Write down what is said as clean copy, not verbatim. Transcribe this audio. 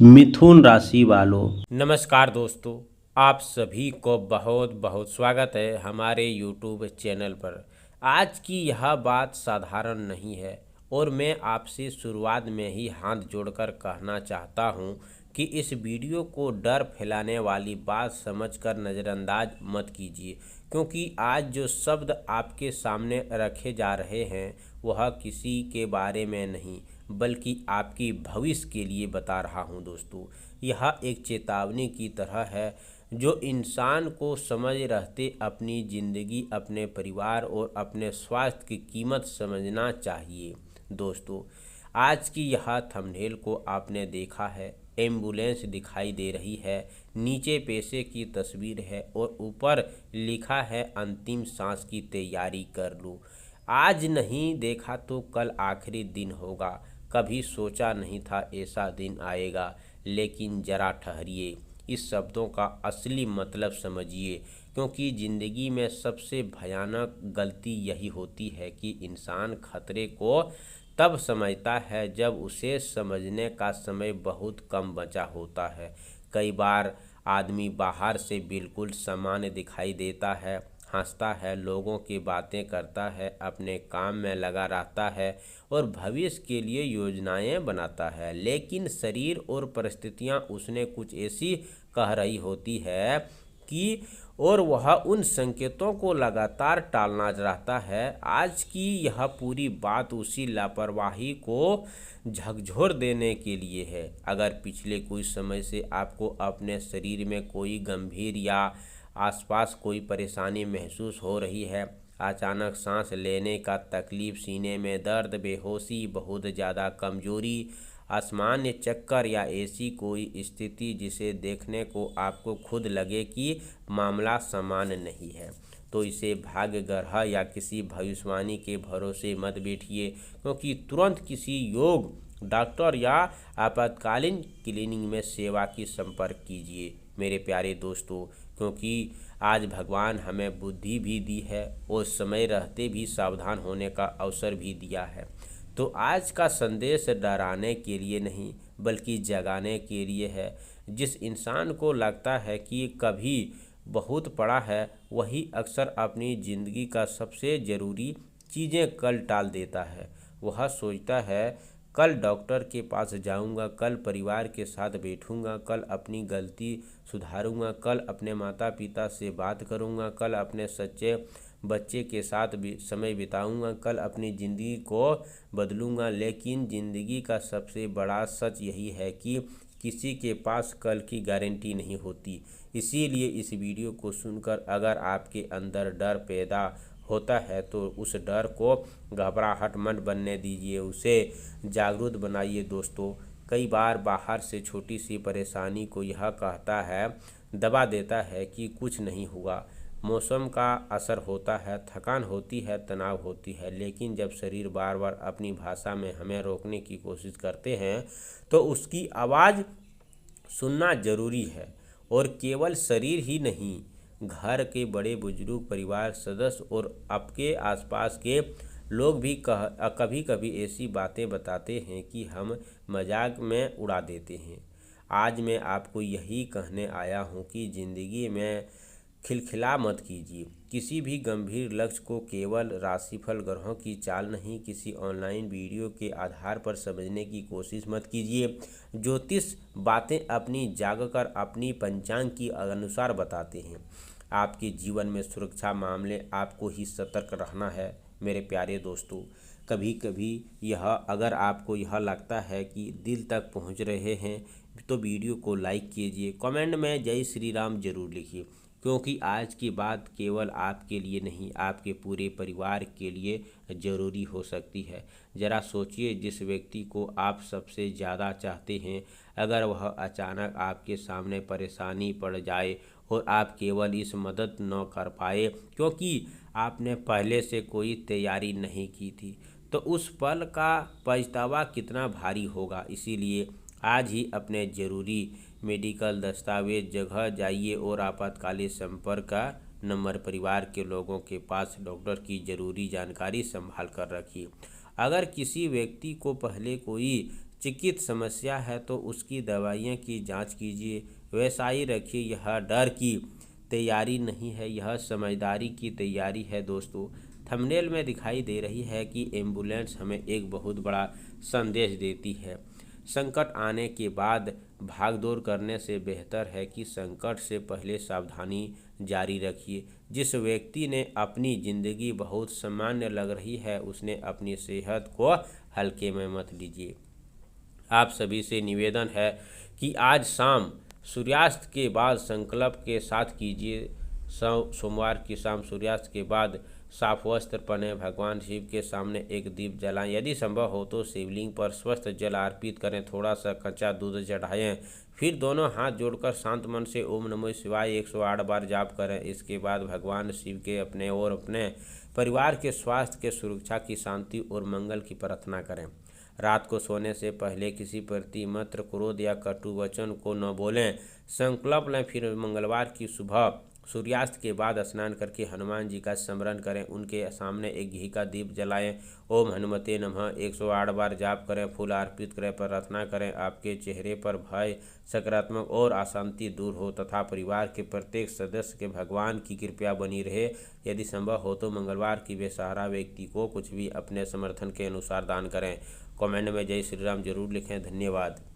मिथुन राशि वालों, नमस्कार दोस्तों। आप सभी को बहुत बहुत स्वागत है हमारे YouTube चैनल पर। आज की यह बात साधारण नहीं है और मैं आपसे शुरुआत में ही हाथ जोड़कर कहना चाहता हूँ कि इस वीडियो को डर फैलाने वाली बात समझकर नज़रअंदाज मत कीजिए, क्योंकि आज जो शब्द आपके सामने रखे जा रहे हैं वह किसी के बारे में नहीं बल्कि आपकी भविष्य के लिए बता रहा हूँ दोस्तों। यह एक चेतावनी की तरह है जो इंसान को समझ रहते अपनी ज़िंदगी, अपने परिवार और अपने स्वास्थ्य की कीमत समझना चाहिए। दोस्तों, आज की यह थंबनेल को आपने देखा है। एम्बुलेंस दिखाई दे रही है, नीचे पैसे की तस्वीर है और ऊपर लिखा है अंतिम सांस की तैयारी कर लो। आज नहीं देखा तो कल आखिरी दिन होगा। कभी सोचा नहीं था ऐसा दिन आएगा, लेकिन ज़रा ठहरिए, इस शब्दों का असली मतलब समझिए, क्योंकि ज़िंदगी में सबसे भयानक गलती यही होती है कि इंसान खतरे को तब समझता है जब उसे समझने का समय बहुत कम बचा होता है। कई बार आदमी बाहर से बिल्कुल सामान्य दिखाई देता है, हंसता है, लोगों की बातें करता है, अपने काम में लगा रहता है और भविष्य के लिए योजनाएं बनाता है, लेकिन शरीर और परिस्थितियां उसने कुछ ऐसी कह रही होती है कि और वह उन संकेतों को लगातार टालना चाहता है। आज की यह पूरी बात उसी लापरवाही को झकझोर देने के लिए है। अगर पिछले कुछ समय से आपको अपने शरीर में कोई गंभीर या आसपास कोई परेशानी महसूस हो रही है, अचानक सांस लेने का तकलीफ, सीने में दर्द, बेहोशी, बहुत ज़्यादा कमजोरी, असामान्य चक्कर या ऐसी कोई स्थिति जिसे देखने को आपको खुद लगे कि मामला सामान्य नहीं है, तो इसे भाग्य, ग्रह या किसी भविष्यवाणी के भरोसे मत बैठिए, क्योंकि तुरंत किसी योग डॉक्टर या आपातकालीन क्लिनिक में सेवा की संपर्क कीजिए मेरे प्यारे दोस्तों, क्योंकि आज भगवान हमें बुद्धि भी दी है और समय रहते भी सावधान होने का अवसर भी दिया है। तो आज का संदेश डराने के लिए नहीं बल्कि जगाने के लिए है। जिस इंसान को लगता है कि कभी बहुत पड़ा है, वही अक्सर अपनी ज़िंदगी का सबसे ज़रूरी चीज़ें कल टाल देता है। वह सोचता है कल डॉक्टर के पास जाऊंगा, कल परिवार के साथ बैठूंगा, कल अपनी गलती सुधारूंगा, कल अपने माता पिता से बात करूंगा, कल अपने सच्चे बच्चे के साथ भी समय बिताऊंगा, कल अपनी ज़िंदगी को बदलूंगा। लेकिन ज़िंदगी का सबसे बड़ा सच यही है कि किसी के पास कल की गारंटी नहीं होती। इसीलिए इस वीडियो को सुनकर अगर आपके अंदर डर पैदा होता है तो उस डर को घबराहट मत बनने दीजिए, उसे जागरूक बनाइए दोस्तों। कई बार बाहर से छोटी सी परेशानी को यह कहता है, दबा देता है कि कुछ नहीं हुआ। मौसम का असर होता है, थकान होती है, तनाव होती है, लेकिन जब शरीर बार बार अपनी भाषा में हमें रोकने की कोशिश करते हैं तो उसकी आवाज़ सुनना जरूरी है। और केवल शरीर ही नहीं, घर के बड़े बुजुर्ग, परिवार सदस्य और आपके आसपास के लोग भी कभी कभी ऐसी बातें बताते हैं कि हम मजाक में उड़ा देते हैं। आज मैं आपको यही कहने आया हूँ कि ज़िंदगी में खिलखिला मत कीजिए। किसी भी गंभीर लक्ष्य को केवल राशिफल, ग्रहों की चाल नहीं, किसी ऑनलाइन वीडियो के आधार पर समझने की कोशिश मत कीजिए। ज्योतिष बातें अपनी जागकर अपनी पंचांग के अनुसार बताते हैं। आपके जीवन में सुरक्षा मामले आपको ही सतर्क रहना है मेरे प्यारे दोस्तों। कभी कभी यह अगर आपको यह लगता है कि दिल तक पहुंच रहे हैं तो वीडियो को लाइक कीजिए, कमेंट में जय श्री राम जरूर लिखिए, क्योंकि आज की बात केवल आपके लिए नहीं, आपके पूरे परिवार के लिए ज़रूरी हो सकती है। ज़रा सोचिए, जिस व्यक्ति को आप सबसे ज़्यादा चाहते हैं, अगर वह अचानक आपके सामने परेशानी पड़ जाए और आप केवल इस मदद न कर पाए क्योंकि आपने पहले से कोई तैयारी नहीं की थी, तो उस पल का पछतावा कितना भारी होगा। इसीलिए आज ही अपने ज़रूरी मेडिकल दस्तावेज जगह जाइए और आपातकालीन संपर्क का नंबर, परिवार के लोगों के पास डॉक्टर की ज़रूरी जानकारी संभाल कर रखिए। अगर किसी व्यक्ति को पहले कोई चिकित्सा समस्या है तो उसकी दवाइयाँ की जांच कीजिए। वैसा ही रखिए, यह डर की तैयारी नहीं है, यह समझदारी की तैयारी है। दोस्तों, थंबनेल में दिखाई दे रही है कि एम्बुलेंस हमें एक बहुत बड़ा संदेश देती है। संकट आने के बाद भागदौड़ करने से बेहतर है कि संकट से पहले सावधानी जारी रखिए। जिस व्यक्ति ने अपनी ज़िंदगी बहुत सामान्य लग रही है, उसने अपनी सेहत को हल्के में मत लीजिए। आप सभी से निवेदन है कि आज शाम सूर्यास्त के बाद संकल्प के साथ कीजिए। सोमवार की शाम सूर्यास्त के बाद साफ वस्त्र पहने, भगवान शिव के सामने एक दीप जलाएं। यदि संभव हो तो शिवलिंग पर स्वस्थ जल अर्पित करें, थोड़ा सा कच्चा दूध चढ़ाएं। फिर दोनों हाथ जोड़कर शांत मन से ओम नमः शिवाय 108 बार जाप करें। इसके बाद भगवान शिव के अपने और अपने परिवार के स्वास्थ्य के सुरक्षा की शांति और मंगल की प्रार्थना करें। रात को सोने से पहले किसी प्रति मत्र, क्रोध या कटु वचन को न बोलें। संकल्प लें, फिर मंगलवार की सुबह सूर्यास्त के बाद स्नान करके हनुमान जी का स्मरण करें, उनके सामने एक घी का दीप जलाएं। ओम हनुमते नमः 108 बार जाप करें, फूल अर्पित करें, प्रार्थना करें आपके चेहरे पर भय, सकारात्मक और अशांति दूर हो तथा परिवार के प्रत्येक सदस्य के भगवान की कृपा बनी रहे। यदि संभव हो तो मंगलवार की बेसहारा व्यक्ति को कुछ भी अपने समर्थन के अनुसार दान करें। कमेंट में जय श्री राम जरूर लिखें। धन्यवाद।